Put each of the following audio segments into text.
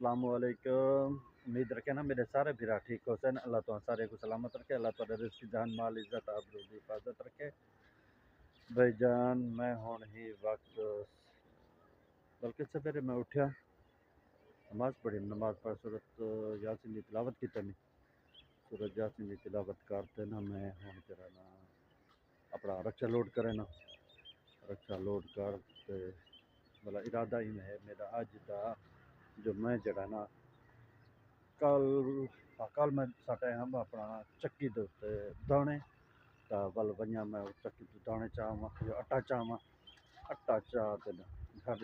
अस्सलाम वालेकुम। उम्मीद रखे ना मेरे सारे भरा ठीक हो सन। अल्लाह तो सारे को सलामत रखे। अल्लाह तो रिज़्क़ जान माल इज़्ज़त आबरू की हिफाजत रखे। भाईजान मैं हुण ही वक्त बल्कि सवेरे मैं उठा, नमाज़ पढ़ी, नमाज़ पढ़ सूरत यासीन की तिलावत की तनी। सूरत यासीन की तिलावत करते ना मैं हुण जरा ना अपना रक्षा लोड करे ना, रक्षा लोड कर ते भला इरादा ही है मेरा अज दा जो मैं जरा ना कल मैं साटे हम अपना चक्की दे उत्ते दाने ता वल वञा मैं चक्की ते दाने चावां जो आटा चावां आटा चा ते घर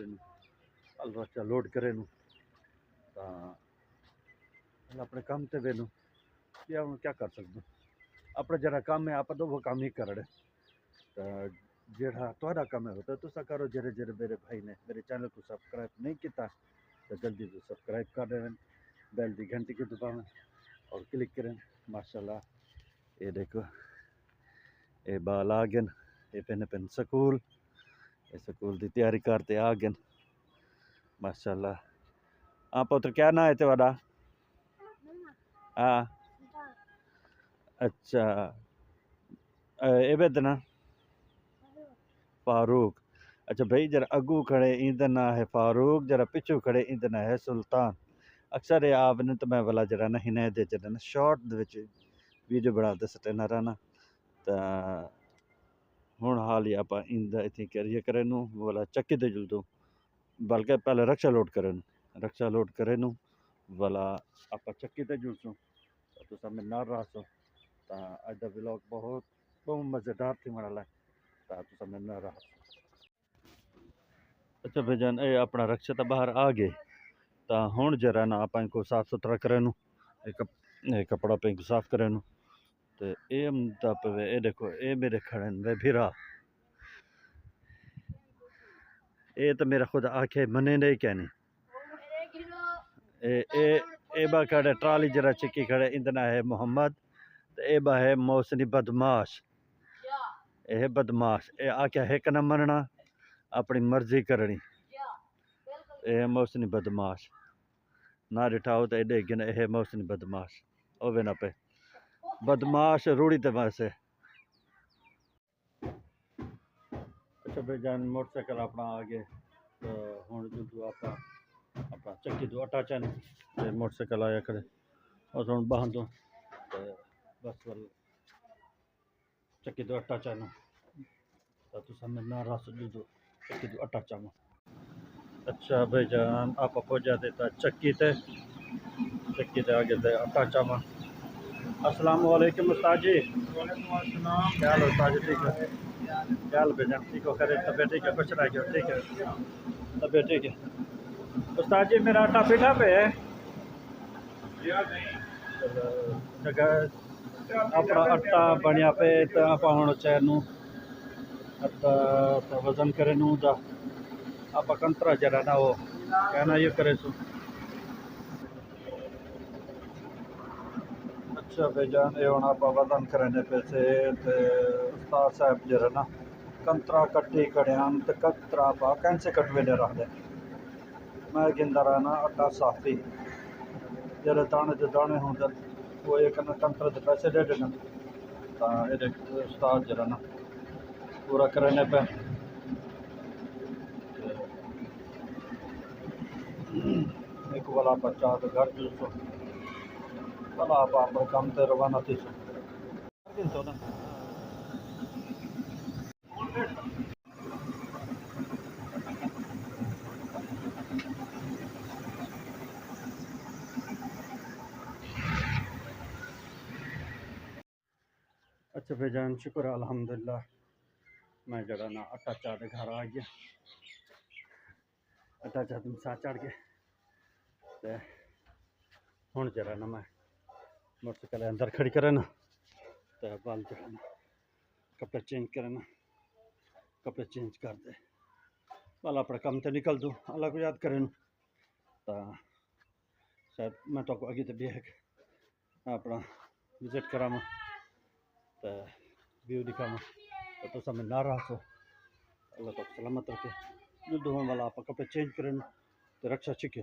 अल रचा लोड करे नू ता अपने काम ते वेनू या हूँ क्या कर सकते अपना जरा काम है आप तो वो काम ही कर जेड़ा तुहाडा काम है होता तुसा करो। जेरे जेरे मेरे भाई ने मेरे चैनल को सब्सक्राइब नहीं किया तो जल्दी से सब्सक्राइब कर दें, बेल की घंटी की दबाएं और क्लिक करें। माशाल्लाह ये देखो ये बाल आ गए, ये पेन स्कूल, ये स्कूल की तैयारी करते आ गए माशाल्लाह। हाँ पुत्र क्या ना है तेरा? हाँ अच्छा ये बेदना फारूक। अच्छा भाई जरा अगू खड़े इंदा ना है फारूक, जरा पिछू खड़े इंदा ना है सुल्तान। अक्सर ये आपने तो मैं वाला जरा ना हिने दे जरा ना शॉर्ट दे विच वीडियो बनाते सटेना रहना ता हुण हाल ही आप इंदा इतनी करिए करे नू वाला चक्की दे जुलदो बल्कि पहले रक्षा लोड करे नू, रक्षा लोड करे नू वाला आप चक्की ते जुलसो तो सब ना रहो ता अज दा व्लॉग बहुत बहुत मज़ेदार थी वाला ता तो सब ना रहो। अच्छा भाईजान ये अपना रक्षा तो बाहर आ गए तो हुण जरा ना आप इनको साफ सुथरा करे नू कपड़ा पे इनको साफ करे नू तो ये देखो ये मेरे खड़े वे भिरा ये तो मेरा खुद आखे मने नहीं कहनी ए बा खड़े ट्राली जरा चिक्की खड़े इंदना है मोहम्मद तो ए बा है मौसनी बदमाश। ये बदमाश ये आख्या एक न मनना अपनी मर्जी करनी ये मौसनी बदमाश ना रिठाओ तो एडे गिन ये मौसनी बदमाश ओवे ना पे बदमाश रूढ़ी ते वैसे। अच्छा भाईजान मोटरसाइकिल अपना आ गए तो हुण जो आप अपना चक्की दो आटा चन मोटरसाइकिल आया खड़े और हुण बाहर दो बस वाल चक्की दो आटा चन तो तुसा में ना रस दो चक्की दो आटा चावा। अच्छा भाईजान आप पहुंचा देता चक्की ते आगे ते आटा चावा। अस्सलाम वालेकुम उस्ताद जी। क्या हाल उस्ताद जी? ठीक है क्या हाल भाईजान? ठीक हो करे तबीयत ठीक है? कुछ रह गया ठीक है तबीयत ठीक है उस्ताद जी? मेरा आटा पीठा पे है जगह अपना आटा बनिया पे तो आप हुण चैनू आटा तो वजन करे नू दा आप कंतरा जरा ना वो कहना ये करे सो। अच्छा भाईजान ये हुण आप वजन करने पे से उस्ताद साहब जरा ना कंतरा कट्टी कड़ियान तो कंतरा आप कैंसे कटवे ने रख दे मैं गिनदा रहना आटा साफी जरा दाने के दाने होंगे वो एक ना कंतरे के पैसे दे देना ये उस्ताद जरा ना पूरा करने पे एक वाला बच्चा तो घर चलसो भला आप काम ते रवाना थी सो ना। अच्छा भाईजान शुक्र है अल्हम्दुलिल्लाह मैं जरा ना आटा चाट घर आ गया आटा चाट में सा चढ़ गए तो हुण जरा ना मैं मोटरसाइकिल अंदर खड़ी करे ना तो बाल जरा ना कपड़े चेंज करे ना कपड़े चेंज कर दे बाल अपने काम से निकल दूँ अल्लाह को याद करे तो शायद मैं तो आगे तो भी अपना विजिट कराव तो व्यू दिखाव तो समय ना रहा सो अल्लाह तो सलामत रखे जो वाला आप कपड़े चेंज करें तो रक्षा छिके।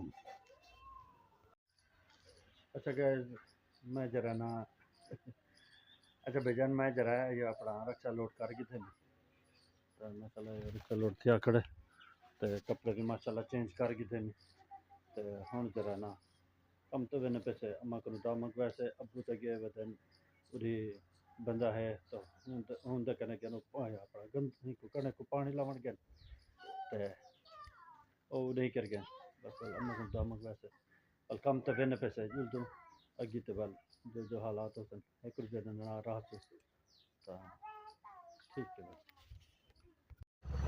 اچھا گائز میں ذرا نا اچھا بھائی جان میں ذرا یہ اپنا رکشا لوڈ کر کے تھے تو ماشاء اللہ رکشا لوڈ کیا کھڑے تو کپڑے بھی ماشاء اللہ چینج کر کے تھے تو ہوں ذرا نا کم تو بھی پیسے اما کو دامک ویسے ابو تو گئے ہوئے تھے پوری بندہ ہے تو ہوں تو کہنے کہ پایا اپنا گند کو کنے کو پانی لاون گئے تو وہ نہیں کر گئے بس اما کو دامک ویسے بل کم تو بھی پیسے جو جو اگی تو بل جو جو حالات ہوتے ہیں ایک روپے نہ راہ سے تو ٹھیک ہے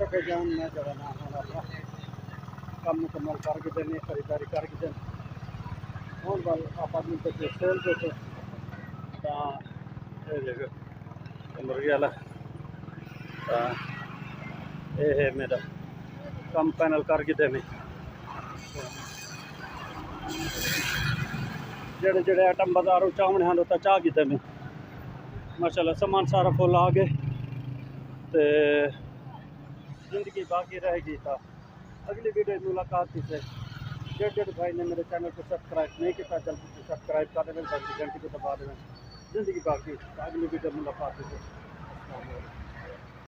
بھائی جان میں جو ہے نا اپنا کام مکمل کر کے دینے خریداری کر کے دینے ہوں بل آپ آدمی کو سیل دیتے مرغی والا یہ ہے میرا کم پینل کر کے دینے جڑے جڑے آئٹم بازاروں چاہنے ہیں تو چاہ کے دینے ماشاء اللہ سامان سارا فل آ گئے تو زندگی باقی رہے گی تھا اگلی ویڈیو ملاقات تھی سے جڑ بھائی نے میرے چینل کو سبسکرائب نہیں کیا جلدی سے سبسکرائب کر دیں گھنٹی کو دبا دیں زندگی باقی اگلی ویڈیو ملاقات تھی سے